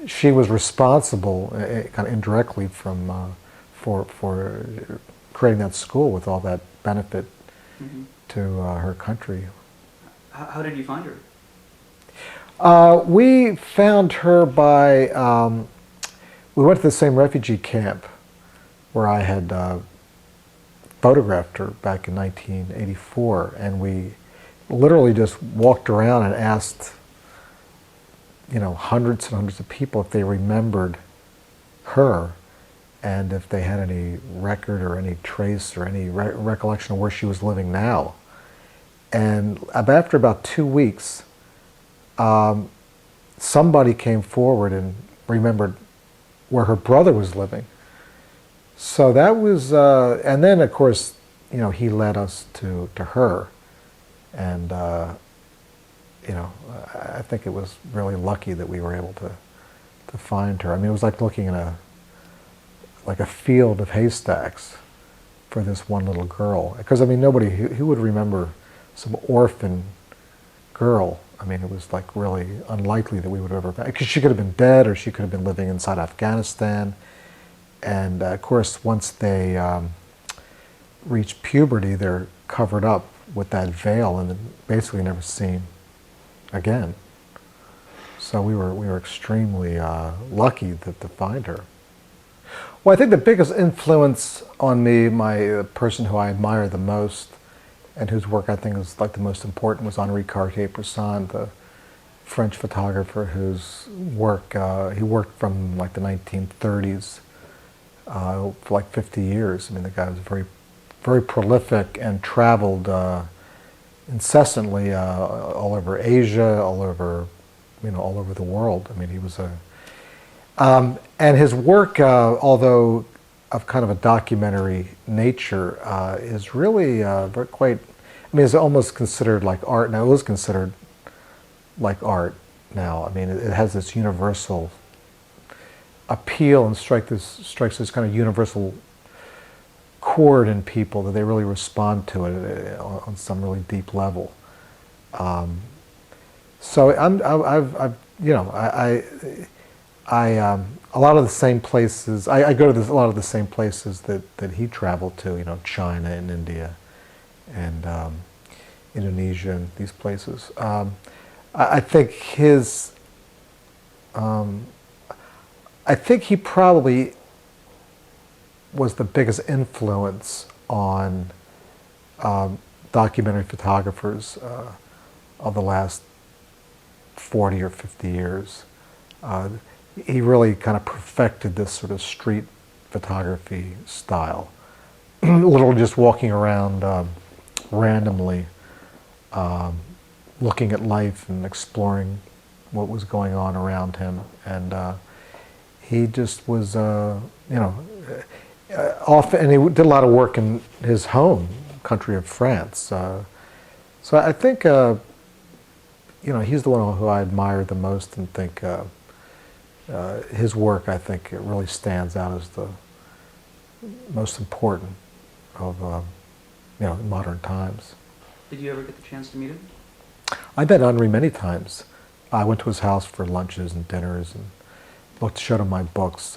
she was responsible, kind of indirectly, for creating that school with all that benefit Mm-hmm. to her country. How did you find her? We found her by, we went to the same refugee camp where I had photographed her back in 1984, and we literally just walked around and asked, hundreds and hundreds of people if they remembered her, and if they had any record or any trace or any recollection of where she was living now. And after about 2 weeks, somebody came forward and remembered where her brother was living. So that was, and then of course, he led us to her, and I think it was really lucky that we were able to find her. I mean, it was like looking in a field of haystacks for this one little girl. Because I mean, nobody who would remember some orphan girl. I mean, it was like really unlikely that we would ever, because she could have been dead or she could have been living inside Afghanistan. And of course, once they reach puberty, they're covered up with that veil and then basically never seen again. So we were extremely lucky to find her. Well, I think the biggest influence on me, my person who I admire the most, and whose work I think is like the most important, was Henri Cartier-Bresson, the French photographer whose work, he worked from like the 1930s for like 50 years. I mean, the guy was very, very prolific and traveled incessantly all over Asia, all over the world. I mean, he was a, and his work, although of kind of a documentary nature, is really quite, I mean, it's almost considered like art. Now, it was considered like art now. I mean, it has this universal appeal and strikes this kind of universal chord in people that they really respond to it on some really deep level. So a lot of the same places, I go to a lot of the same places that he traveled to, China and India and Indonesia and these places. I think I think he probably was the biggest influence on documentary photographers of the last 40 or 50 years. He really kind of perfected this sort of street photography style. Literally just walking around randomly, looking at life and exploring what was going on around him. And he just was, often, and he did a lot of work in his home country of France. So I think, he's the one who I admire the most and think his work, I think, it really stands out as the most important of, in modern times. Did you ever get the chance to meet him? I met Henri many times. I went to his house for lunches and dinners and showed him my books.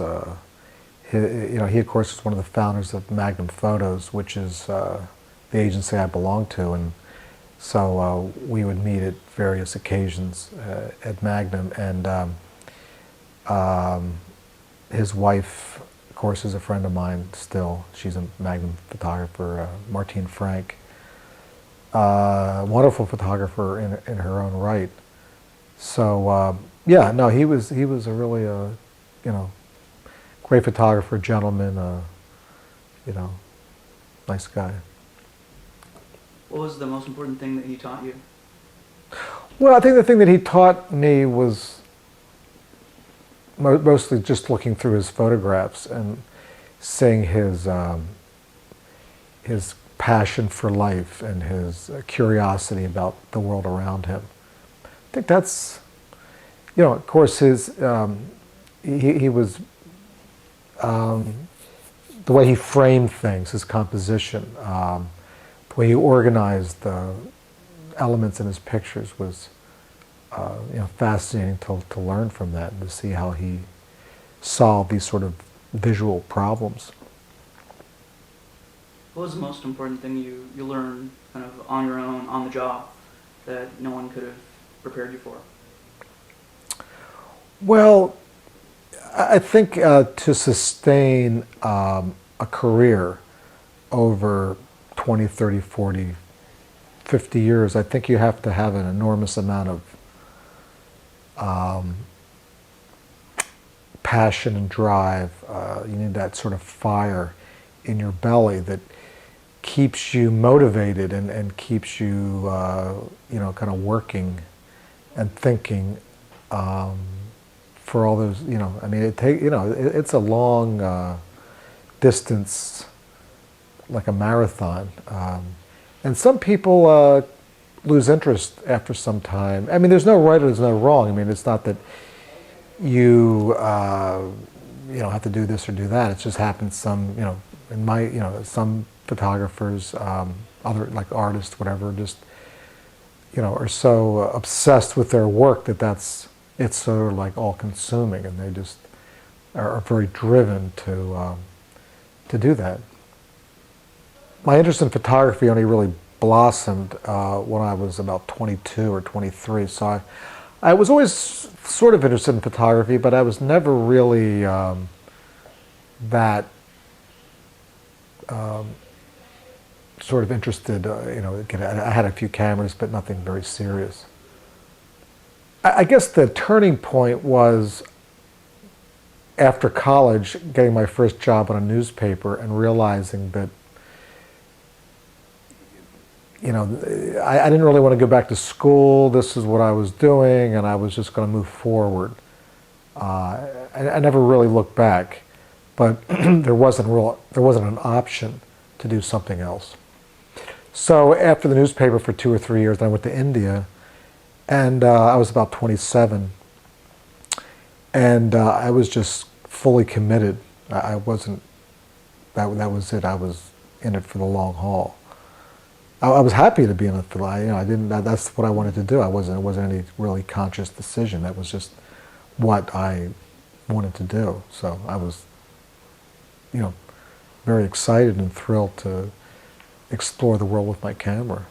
He of course was one of the founders of Magnum Photos, which is the agency I belong to, and so we would meet at various occasions at Magnum. And his wife, of course, is a friend of mine still. She's a Magnum photographer, Martine Frank. Wonderful photographer in her own right. So yeah, no, he was a really great photographer, gentleman, nice guy. What was the most important thing that he taught you? Well, I think the thing that he taught me was mostly just looking through his photographs and seeing his passion for life and his curiosity about the world around him. I think that's, of course, he was, the way he framed things, his composition, the way he organized the elements in his pictures was fascinating to learn from that and to see how he solved these sort of visual problems. What was the most important thing you learned kind of on your own, on the job, that no one could have prepared you for? Well, I think to sustain a career over 20, 30, 40, 50 years, I think you have to have an enormous amount of passion and drive. You need that sort of fire in your belly that keeps you motivated and keeps you, kind of working and thinking for all those, I mean, it's a long distance, like a marathon. And some people lose interest after some time. I mean, there's no right or there's no wrong. I mean, it's not that you, have to do this or do that. It just happens some, some photographers, other, like artists, whatever, just, are so obsessed with their work it's sort of like all-consuming, and they just are very driven to do that. My interest in photography only really blossomed when I was about 22 or 23. So I was always sort of interested in photography, but I was never really that sort of interested. I had a few cameras, but nothing very serious. I guess the turning point was after college, getting my first job on a newspaper and realizing that I didn't really want to go back to school. This is what I was doing, and I was just going to move forward. I never really looked back, but there wasn't an option to do something else. So after the newspaper for 2 or 3 years, I went to India, and I was about 27, and I was just fully committed. I wasn't. That was it. I was in it for the long haul. I was happy to be in it. I didn't. That's what I wanted to do. It wasn't any really conscious decision. That was just what I wanted to do. So I was, very excited and thrilled to explore the world with my camera.